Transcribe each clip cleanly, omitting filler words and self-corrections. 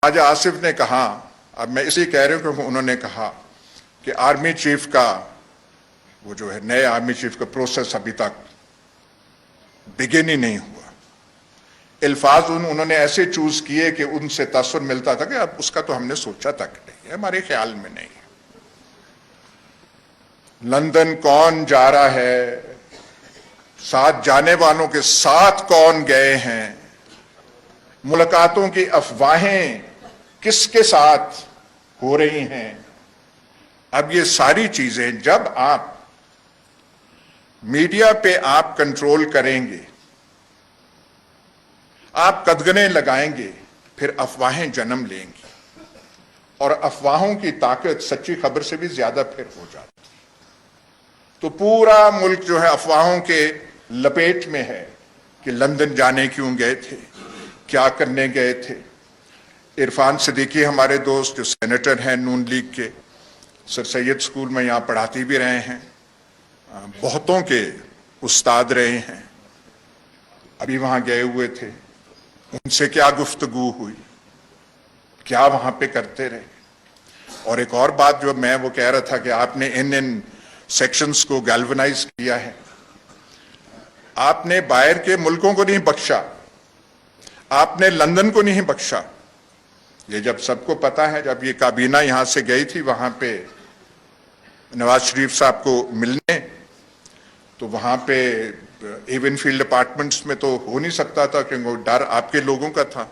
خواجہ آصف نے کہا، اب میں اسی کہہ رہا ہوں کہ انہوں نے کہا کہ آرمی چیف کا وہ جو ہے نئے آرمی چیف کا پروسیس ابھی تک بگن ہی نہیں ہوا۔ الفاظ انہوں نے ایسے چوز کیے کہ ان سے تاثر ملتا تھا کہ اب اس کا تو ہم نے سوچا تک نہیں ہے، ہمارے خیال میں نہیں ہے۔ لندن کون جا رہا ہے، ساتھ جانے والوں کے ساتھ کون گئے ہیں، ملاقاتوں کی افواہیں کس کے ساتھ ہو رہی ہیں، اب یہ ساری چیزیں جب آپ میڈیا پہ آپ کنٹرول کریں گے، آپ قدغنیں لگائیں گے، پھر افواہیں جنم لیں گی، اور افواہوں کی طاقت سچی خبر سے بھی زیادہ پھر ہو جاتی۔ تو پورا ملک جو ہے افواہوں کے لپیٹ میں ہے کہ لندن جانے کیوں گئے تھے، کیا کرنے گئے تھے۔ عرفان صدیقی ہمارے دوست جو سینیٹر ہیں نون لیگ کے، سر سید اسکول میں یہاں پڑھاتی بھی رہے ہیں، بہتوں کے استاد رہے ہیں، ابھی وہاں گئے ہوئے تھے، ان سے کیا گفتگو ہوئی، کیا وہاں پہ کرتے رہے۔ اور ایک اور بات جو میں وہ کہہ رہا تھا کہ آپ نے ان سیکشنز کو گیلونائز کیا ہے، آپ نے باہر کے ملکوں کو نہیں بخشا، آپ نے لندن کو نہیں بخشا۔ یہ جب سب کو پتا ہے، جب یہ کابینہ یہاں سے گئی تھی وہاں پہ نواز شریف صاحب کو ملنے، تو وہاں پہ ایون فیلڈ اپارٹمنٹس میں تو ہو نہیں سکتا تھا کہ وہ ڈر آپ کے لوگوں کا تھا،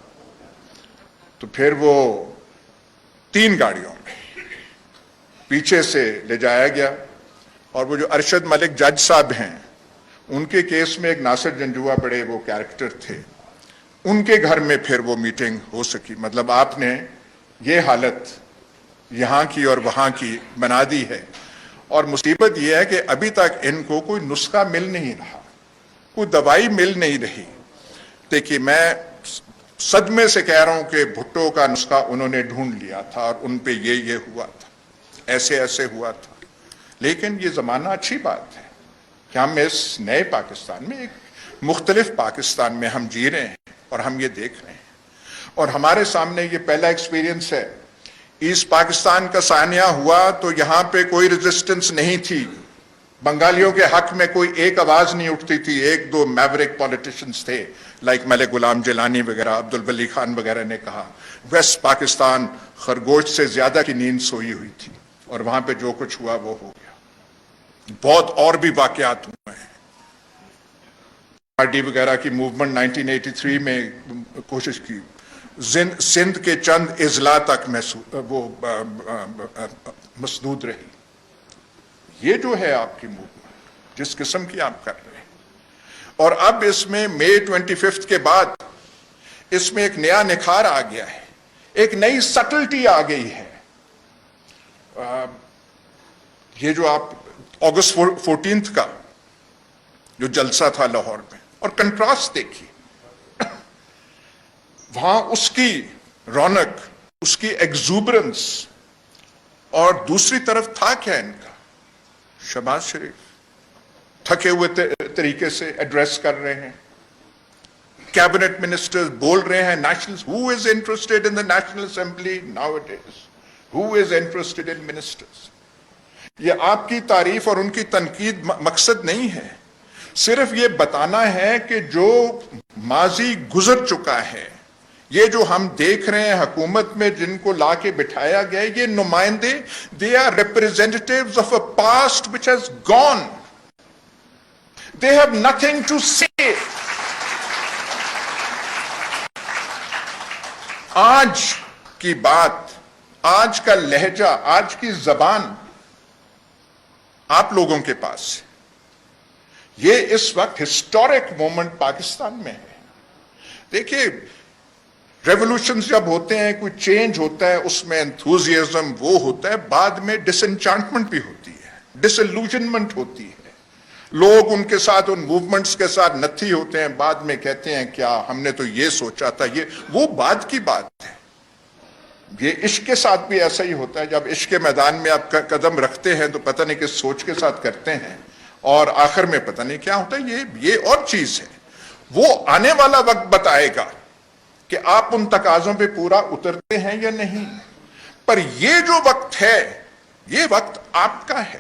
تو پھر وہ 3 گاڑیوں میں پیچھے سے لے جایا گیا۔ اور وہ جو ارشد ملک جج صاحب ہیں، ان کے کیس میں ایک ناصر جنجوعہ بڑے وہ کیریکٹر تھے، ان کے گھر میں پھر وہ میٹنگ ہو سکی۔ مطلب آپ نے یہ حالت یہاں کی اور وہاں کی بنا دی ہے۔ اور مصیبت یہ ہے کہ ابھی تک ان کو کوئی نسخہ مل نہیں رہا، کوئی دوائی مل نہیں رہی۔ دیکھیے میں صدمے سے کہہ رہا ہوں کہ بھٹو کا نسخہ انہوں نے ڈھونڈ لیا تھا اور ان پہ یہ ہوا تھا، ایسے ایسے ہوا تھا۔ لیکن یہ زمانہ اچھی بات ہے کہ ہم اس نئے پاکستان میں، ایک مختلف پاکستان میں ہم جی رہے ہیں اور ہم یہ دیکھ رہے ہیں، اور ہمارے سامنے یہ پہلا ایکسپیرینس ہے۔ ایسٹ پاکستان کا سانحہ ہوا تو یہاں پہ کوئی ریزسٹنس نہیں تھی، بنگالیوں کے حق میں کوئی ایک آواز نہیں اٹھتی تھی۔ 1-2 میوریک پولیٹیشنز تھے، لائک ملک غلام جیلانی وغیرہ، عبدالولی خان وغیرہ نے کہا ویسٹ پاکستان خرگوش سے زیادہ کی نیند سوئی ہوئی تھی، اور وہاں پہ جو کچھ ہوا وہ ہو گیا۔ بہت اور بھی واقعات ہوئے ہیں، آر ڈی وغیرہ کی موومنٹ 1983 میں کوشش کی، سندھ کے چند اضلاع تک وہ مسدود رہی۔ یہ جو ہے آپ کی موومنٹ جس قسم کی آپ کر رہے ہیں، اور اب اس میں مئی 25 کے بعد اس میں ایک نیا نکھار آ گیا ہے، ایک نئی سٹلٹی آ گئی ہے۔ یہ جو آپ اگست 14 کا جو جلسہ تھا لاہور میں، اور کنٹراسٹ دیکھیے، وہاں اس کی رونق، اس کی ایگزوبرنس، اور دوسری طرف تھا کیا ان کا؟ شہباز شریف تھکے ہوئے طریقے سے ایڈریس کر رہے ہیں، کیبنٹ منسٹر بول رہے ہیں national, who is interested in the National Assembly nowadays? Who is interested in ministers? یہ آپ کی تعریف اور ان کی تنقید مقصد نہیں ہے، صرف یہ بتانا ہے کہ جو ماضی گزر چکا ہے، یہ جو ہم دیکھ رہے ہیں حکومت میں جن کو لا کے بٹھایا گیا، یہ نمائندے، they are representatives of a past which has gone. They have nothing to say. آج کی بات، آج کا لہجہ، آج کی زبان آپ لوگوں کے پاس ہے۔ یہ اس وقت ہسٹورک مومنٹ پاکستان میں ہے۔ دیکھیے ریولوشنز جب ہوتے ہیں، کوئی چینج ہوتا ہے، اس میں انتھوزیازم وہ ہوتا ہے، بعد میں ڈس انچانٹمنٹ بھی ہوتی ہے، ڈس الوژنمنٹ ہوتی ہے، لوگ ان کے ساتھ، ان موومنٹس کے ساتھ نتھی ہوتے ہیں، بعد میں کہتے ہیں کیا ہم نے تو یہ سوچا تھا، وہ بعد کی بات ہے۔ یہ عشق کے ساتھ بھی ایسا ہی ہوتا ہے، جب عشق کے میدان میں آپ قدم رکھتے ہیں تو پتہ نہیں کس سوچ کے ساتھ کرتے ہیں، اور آخر میں پتہ نہیں کیا ہوتا ہے۔ یہ اور چیز ہے، وہ آنے والا وقت بتائے گا کہ آپ ان تقاضوں پہ پورا اترتے ہیں یا نہیں. پر یہ جو وقت ہے یہ وقت آپ کا ہے.